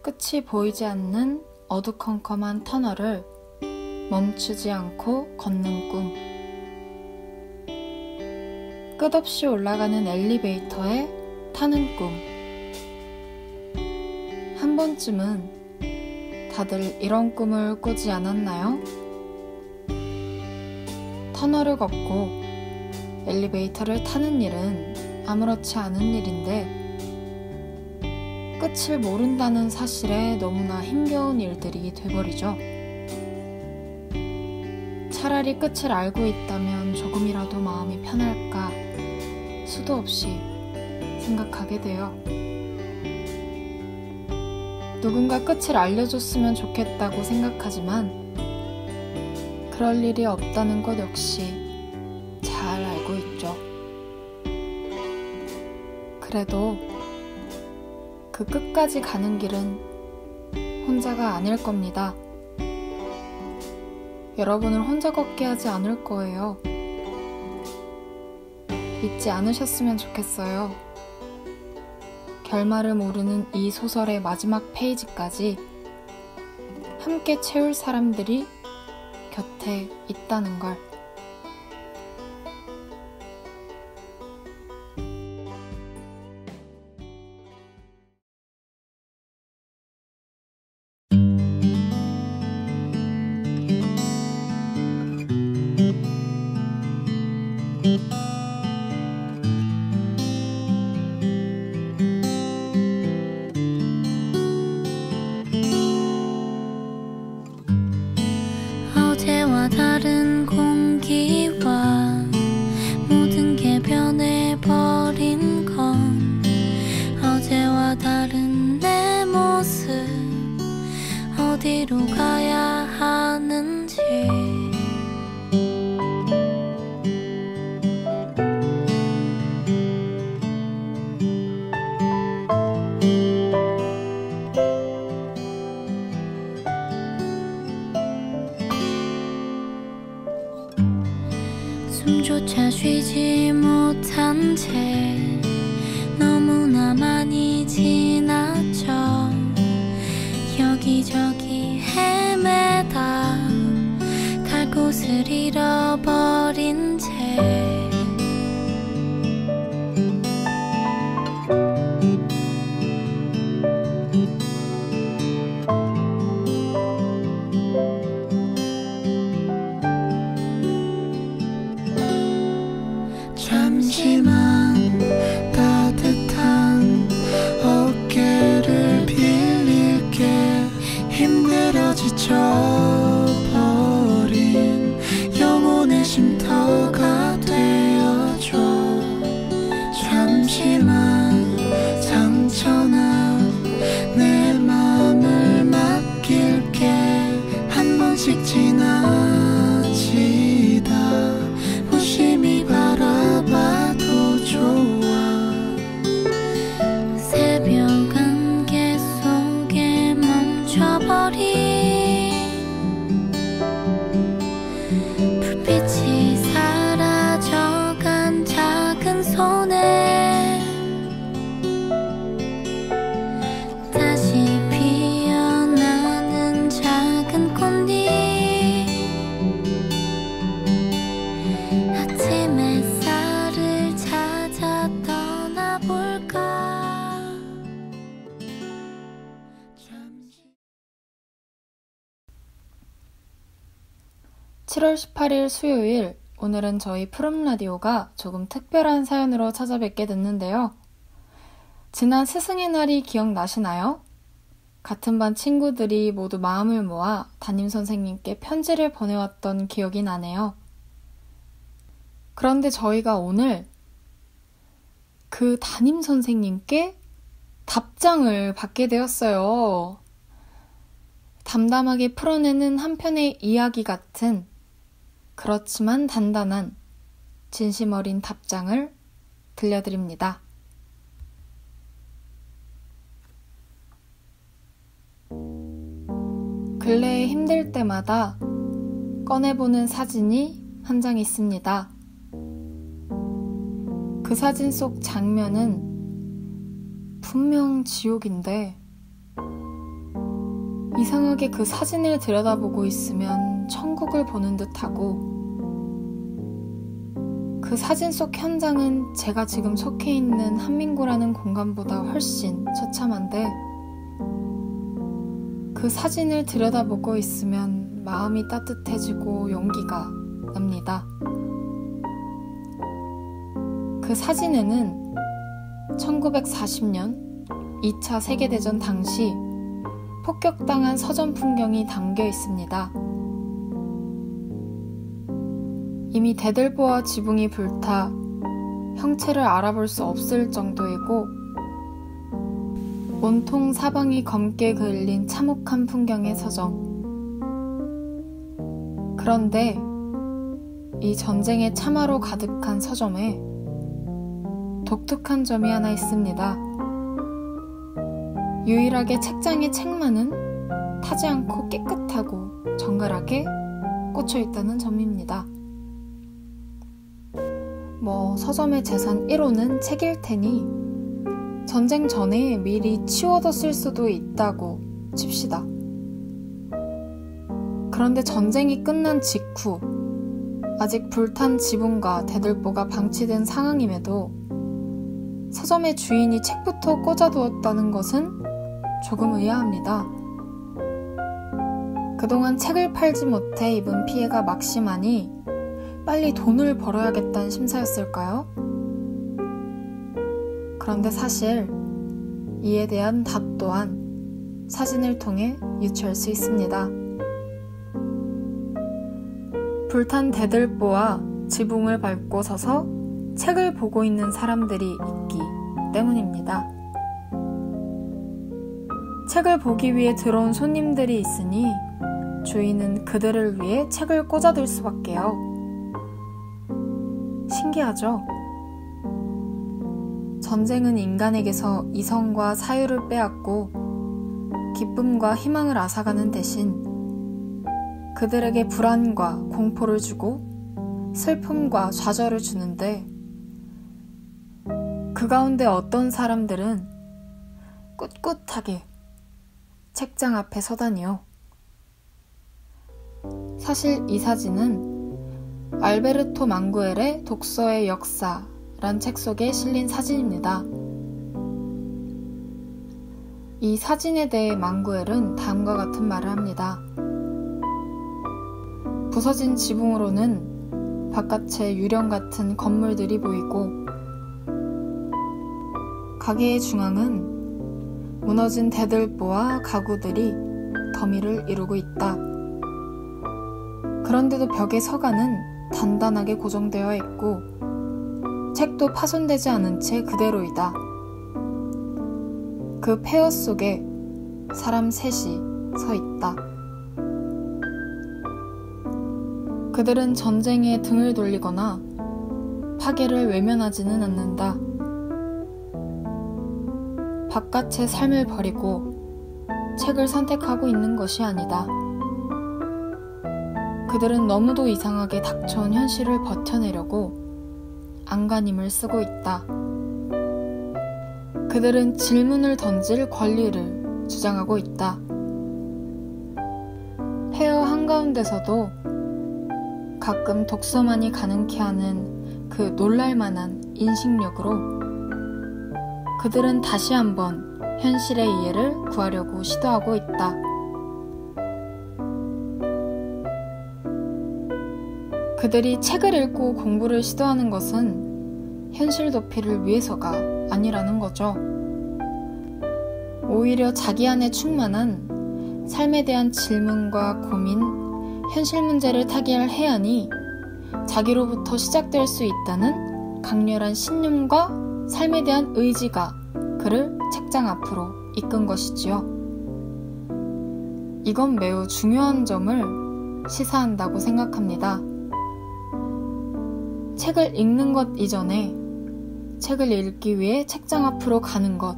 끝이 보이지 않는 어두컴컴한 터널을 멈추지 않고 걷는 꿈. 끝없이 올라가는 엘리베이터에 타는 꿈. 한 번쯤은 다들 이런 꿈을 꾸지 않았나요? 터널을 걷고 엘리베이터를 타는 일은 아무렇지 않은 일인데 끝을 모른다는 사실에 너무나 힘겨운 일들이 돼버리죠. 차라리 끝을 알고 있다면 조금이라도 마음이 편할까 수도 없이 생각하게 돼요. 누군가 끝을 알려줬으면 좋겠다고 생각하지만 그럴 일이 없다는 것 역시 잘 알고 있죠. 그래도 그 끝까지 가는 길은 혼자가 아닐 겁니다. 여러분을 혼자 걷게 하지 않을 거예요. 잊지 않으셨으면 좋겠어요. 결말을 모르는 이 소설의 마지막 페이지까지 함께 채울 사람들이 곁에 있다는 걸. 어제와 다른 공기와 모든 게 변해버린 건 어제와 다른 내 모습 어디로 가야 하는지 숨조차 쉬지 못한 채 너무나 많이 지나쳐 여기저기 헤매다 갈 곳을 잃어버린 채 잠시만 따뜻한 어깨를 빌릴게 힘들어 지쳐버린 영혼의 쉼터가 되어줘 잠시만 상처난 내 맘을 맡길게 한 번씩 지나치다 무심히 바라봐도 좋아 새벽 안개 속에 멈춰버린 불빛이 사라져간 작은 손에 다시 피어나는 작은 꽃잎 아침 햇살을 찾아 떠나볼까 잠시 7월 18일 수요일, 오늘은 저희 푸른 라디오가 조금 특별한 사연으로 찾아뵙게 됐는데요. 지난 스승의 날이 기억나시나요? 같은 반 친구들이 모두 마음을 모아 담임선생님께 편지를 보내왔던 기억이 나네요. 그런데 저희가 오늘 그 담임선생님께 답장을 받게 되었어요. 담담하게 풀어내는 한 편의 이야기 같은 그렇지만 단단한 진심 어린 답장을 들려드립니다. 근래에 힘들 때마다 꺼내보는 사진이 한 장 있습니다. 그 사진 속 장면은 분명 지옥인데 이상하게 그 사진을 들여다보고 있으면 천국을 보는 듯하고, 그 사진 속 현장은 제가 지금 속해 있는 한민구라는 공간보다 훨씬 처참한데, 그 사진을 들여다보고 있으면 마음이 따뜻해지고 용기가 납니다. 그 사진에는 1940년 2차 세계대전 당시 폭격당한 서점 풍경이 담겨 있습니다. 이미 대들보와 지붕이 불타 형체를 알아볼 수 없을 정도이고, 온통 사방이 검게 그을린 참혹한 풍경의 서점. 그런데 이 전쟁의 참화로 가득한 서점에 독특한 점이 하나 있습니다. 유일하게 책장에 책만은 타지 않고 깨끗하고 정갈하게 꽂혀 있다는 점입니다. 서점의 재산 1호는 책일 테니 전쟁 전에 미리 치워뒀을 수도 있다고 칩시다. 그런데 전쟁이 끝난 직후 아직 불탄 지붕과 대들보가 방치된 상황임에도 서점의 주인이 책부터 꽂아두었다는 것은 조금 의아합니다. 그동안 책을 팔지 못해 입은 피해가 막심하니 빨리 돈을 벌어야겠다는 심사였을까요? 그런데 사실 이에 대한 답 또한 사진을 통해 유추할 수 있습니다. 불탄 대들보와 지붕을 밟고 서서 책을 보고 있는 사람들이 있기 때문입니다. 책을 보기 위해 들어온 손님들이 있으니 주인은 그들을 위해 책을 꽂아둘 수밖에요. 신기하죠? 전쟁은 인간에게서 이성과 사유를 빼앗고 기쁨과 희망을 앗아가는 대신 그들에게 불안과 공포를 주고 슬픔과 좌절을 주는데, 그 가운데 어떤 사람들은 꿋꿋하게 책장 앞에 서다니요. 사실 이 사진은 알베르토 망구엘의 독서의 역사란 책 속에 실린 사진입니다. 이 사진에 대해 망구엘은 다음과 같은 말을 합니다. 부서진 지붕으로는 바깥에 유령 같은 건물들이 보이고, 가게의 중앙은 무너진 대들보와 가구들이 더미를 이루고 있다. 그런데도 벽의 서가는 단단하게 고정되어 있고 책도 파손되지 않은 채 그대로이다. 그 폐허 속에 사람 셋이 서 있다. 그들은 전쟁에 등을 돌리거나 파괴를 외면하지는 않는다. 바깥의 삶을 버리고 책을 선택하고 있는 것이 아니다. 그들은 너무도 이상하게 닥쳐온 현실을 버텨내려고 안간힘을 쓰고 있다. 그들은 질문을 던질 권리를 주장하고 있다. 폐허 한가운데서도 가끔 독서만이 가능케 하는 그 놀랄만한 인식력으로 그들은 다시 한번 현실의 이해를 구하려고 시도하고 있다. 그들이 책을 읽고 공부를 시도하는 것은 현실 도피를 위해서가 아니라는 거죠. 오히려 자기 안에 충만한 삶에 대한 질문과 고민, 현실 문제를 타개할 해안이 자기로부터 시작될 수 있다는 강렬한 신념과 삶에 대한 의지가 그를 책장 앞으로 이끈 것이지요. 이건 매우 중요한 점을 시사한다고 생각합니다. 책을 읽는 것 이전에 책을 읽기 위해 책장 앞으로 가는 것,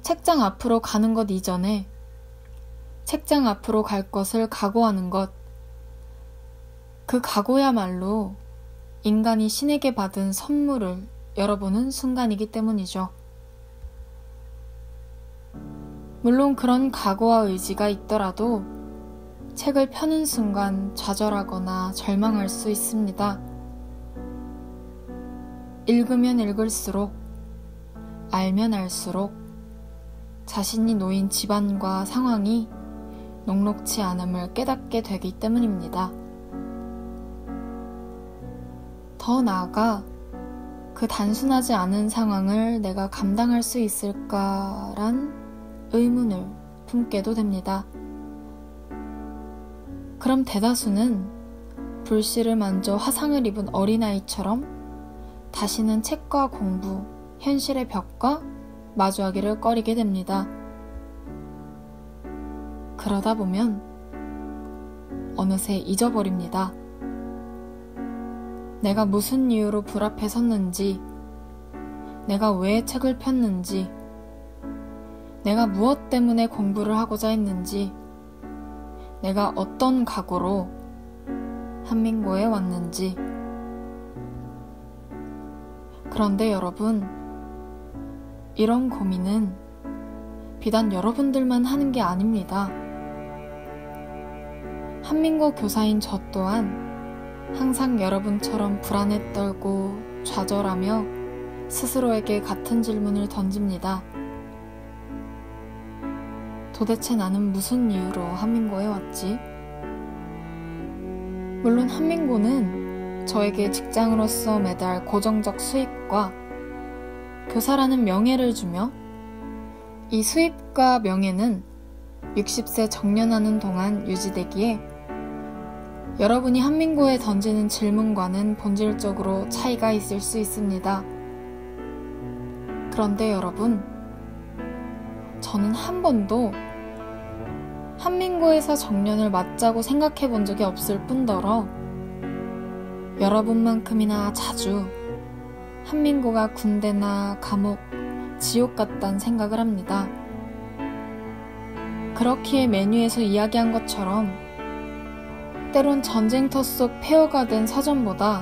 책장 앞으로 가는 것 이전에 책장 앞으로 갈 것을 각오하는 것, 그 각오야말로 인간이 신에게 받은 선물을 열어보는 순간이기 때문이죠. 물론 그런 각오와 의지가 있더라도 책을 펴는 순간 좌절하거나 절망할 수 있습니다. 읽으면 읽을수록, 알면 알수록 자신이 놓인 집안과 상황이 녹록치 않음을 깨닫게 되기 때문입니다. 더 나아가 그 단순하지 않은 상황을 내가 감당할 수 있을까란 의문을 품게도 됩니다. 그럼 대다수는 불씨를 만져 화상을 입은 어린아이처럼 다시는 책과 공부, 현실의 벽과 마주하기를 꺼리게 됩니다. 그러다 보면 어느새 잊어버립니다. 내가 무슨 이유로 불 앞에 섰는지, 내가 왜 책을 폈는지, 내가 무엇 때문에 공부를 하고자 했는지, 내가 어떤 각오로 한민고에 왔는지. 그런데 여러분, 이런 고민은 비단 여러분들만 하는 게 아닙니다. 한민고 교사인 저 또한 항상 여러분처럼 불안에 떨고 좌절하며 스스로에게 같은 질문을 던집니다. 도대체 나는 무슨 이유로 한민고에 왔지? 물론 한민고는 저에게 직장으로서 매달 고정적 수입과 교사라는 명예를 주며, 이 수입과 명예는 60세 정년하는 동안 유지되기에 여러분이 한민고에 던지는 질문과는 본질적으로 차이가 있을 수 있습니다. 그런데 여러분, 저는 한 번도 한민고에서 정년을 맞자고 생각해 본 적이 없을 뿐더러 여러분만큼이나 자주 한민고가 군대나 감옥, 지옥 같단 생각을 합니다. 그렇기에 메뉴에서 이야기한 것처럼 때론 전쟁터 속 폐허가 된 서점보다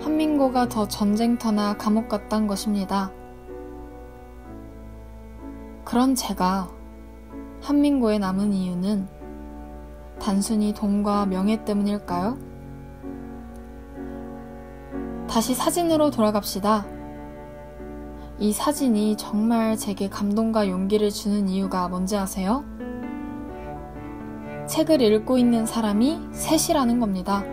한민고가 더 전쟁터나 감옥 같단 것입니다. 그런 제가 한민고에 남은 이유는 단순히 돈과 명예 때문일까요? 다시 사진으로 돌아갑시다. 이 사진이 정말 제게 감동과 용기를 주는 이유가 뭔지 아세요? 책을 읽고 있는 사람이 셋이라는 겁니다.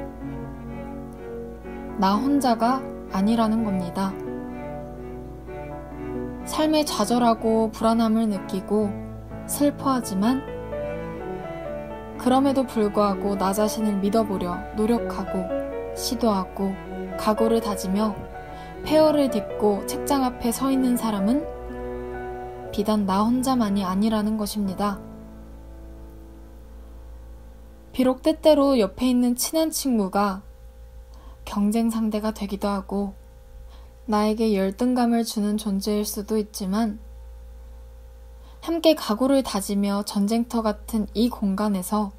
나 혼자가 아니라는 겁니다. 삶에 좌절하고 불안함을 느끼고 슬퍼하지만 그럼에도 불구하고 나 자신을 믿어보려 노력하고 시도하고 각오를 다지며 폐허를 딛고 책장 앞에 서 있는 사람은 비단 나 혼자만이 아니라는 것입니다. 비록 때때로 옆에 있는 친한 친구가 경쟁 상대가 되기도 하고 나에게 열등감을 주는 존재일 수도 있지만 함께 각오를 다지며 전쟁터 같은 이 공간에서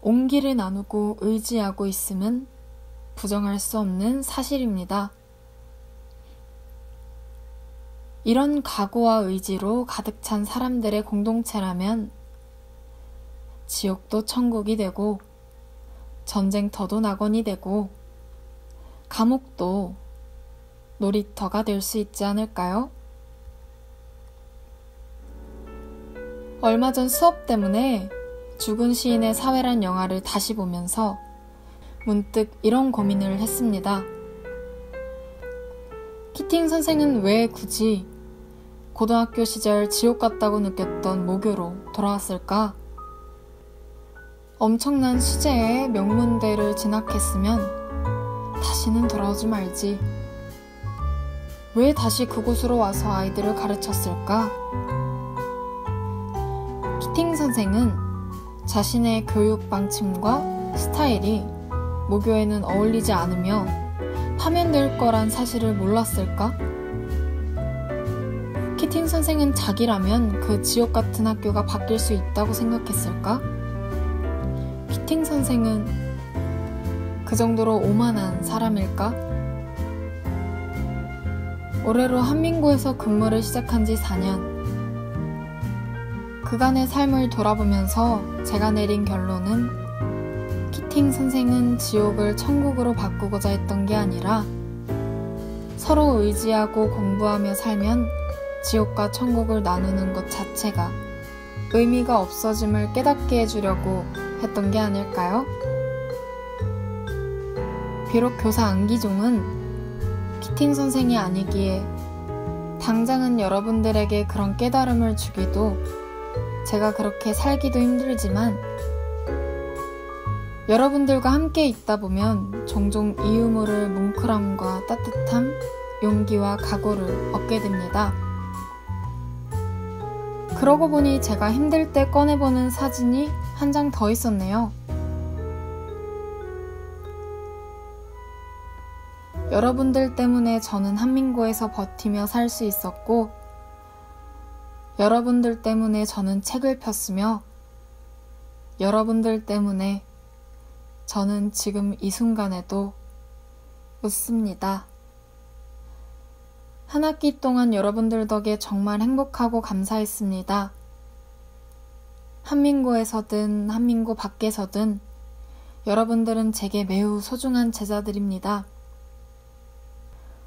온기를 나누고 의지하고 있음은 부정할 수 없는 사실입니다. 이런 각오와 의지로 가득 찬 사람들의 공동체라면 지옥도 천국이 되고 전쟁터도 낙원이 되고 감옥도 놀이터가 될 수 있지 않을까요? 얼마 전 수업 때문에 죽은 시인의 사회란 영화를 다시 보면서 문득 이런 고민을 했습니다. 키팅 선생은 왜 굳이 고등학교 시절 지옥 같다고 느꼈던 모교로 돌아왔을까? 엄청난 수재의 명문대를 진학했으면 다시는 돌아오지 말지. 왜 다시 그곳으로 와서 아이들을 가르쳤을까? 키팅 선생은 자신의 교육 방침과 스타일이 모교에는 어울리지 않으며 파면될 거란 사실을 몰랐을까? 키팅 선생은 자기라면 그 지옥 같은 학교가 바뀔 수 있다고 생각했을까? 키팅 선생은 그 정도로 오만한 사람일까? 올해로 한민고에서 근무를 시작한 지 4년. 그간의 삶을 돌아보면서 제가 내린 결론은 키팅 선생은 지옥을 천국으로 바꾸고자 했던 게 아니라 서로 의지하고 공부하며 살면 지옥과 천국을 나누는 것 자체가 의미가 없어짐을 깨닫게 해주려고 했던 게 아닐까요? 비록 교사 안기종은 키팅 선생이 아니기에 당장은 여러분들에게 그런 깨달음을 주기도 제가 그렇게 살기도 힘들지만 여러분들과 함께 있다 보면 종종 이유 모를 뭉클함과 따뜻함, 용기와 각오를 얻게 됩니다. 그러고 보니 제가 힘들 때 꺼내보는 사진이 한 장 더 있었네요. 여러분들 때문에 저는 한민고에서 버티며 살 수 있었고 여러분들 때문에 저는 책을 폈으며 여러분들 때문에 저는 지금 이 순간에도 웃습니다. 한 학기 동안 여러분들 덕에 정말 행복하고 감사했습니다. 한민고에서든 한민고 밖에서든 여러분들은 제게 매우 소중한 제자들입니다.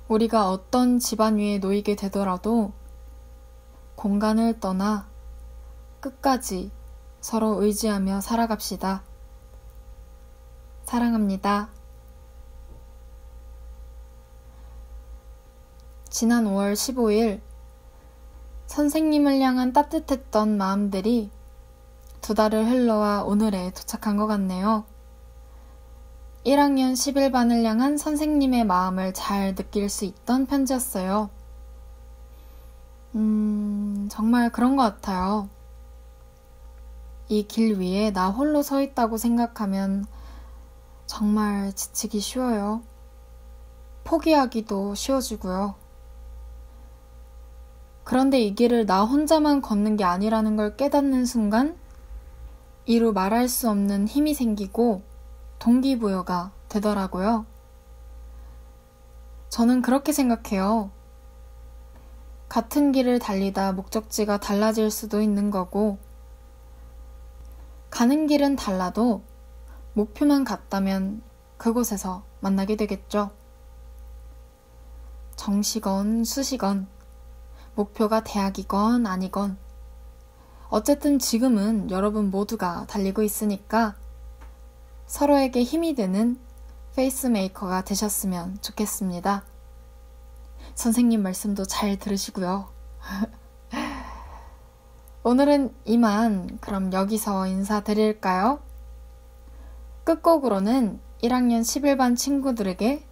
우리가 어떤 집안 위에 놓이게 되더라도 공간을 떠나 끝까지 서로 의지하며 살아갑시다. 사랑합니다. 지난 5월 15일 선생님을 향한 따뜻했던 마음들이 2달을 흘러와 오늘에 도착한 것 같네요. 1학년 11반을 향한 선생님의 마음을 잘 느낄 수 있던 편지였어요. 정말 그런 것 같아요. 이 길 위에 나 홀로 서 있다고 생각하면 정말 지치기 쉬워요. 포기하기도 쉬워지고요. 그런데 이 길을 나 혼자만 걷는 게 아니라는 걸 깨닫는 순간 이루 말할 수 없는 힘이 생기고 동기부여가 되더라고요. 저는 그렇게 생각해요. 같은 길을 달리다 목적지가 달라질 수도 있는 거고 가는 길은 달라도 목표만 같다면 그곳에서 만나게 되겠죠. 정시건 수시건 목표가 대학이건 아니건 어쨌든 지금은 여러분 모두가 달리고 있으니까 서로에게 힘이 되는 페이스메이커가 되셨으면 좋겠습니다. 선생님 말씀도 잘 들으시고요. 오늘은 이만 그럼 여기서 인사드릴까요? 끝곡으로는 1학년 11반 친구들에게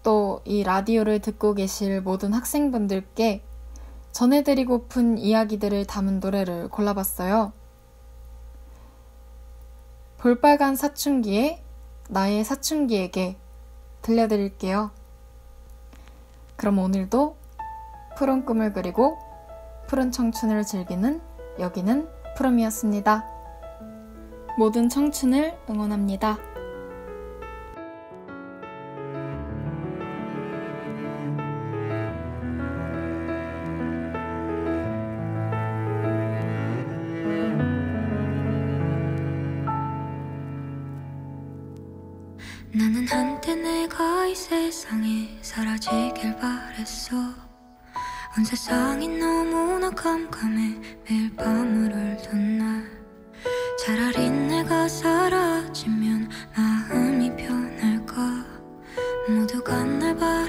또 이 라디오를 듣고 계실 모든 학생분들께 전해드리고픈 이야기들을 담은 노래를 골라봤어요. 볼빨간 사춘기에 나의 사춘기에게 들려드릴게요. 그럼 오늘도 푸른 꿈을 그리고 푸른 청춘을 즐기는 여기는 푸름이었습니다. 모든 청춘을 응원합니다. 나는 한때 내가 이 세상에 사라지길 바랬어. 온 세상이 너무나 깜깜해 매일 밤을 울던 날. 차라리 내가 사라지면 마음이 편할까. 모두가 날 봐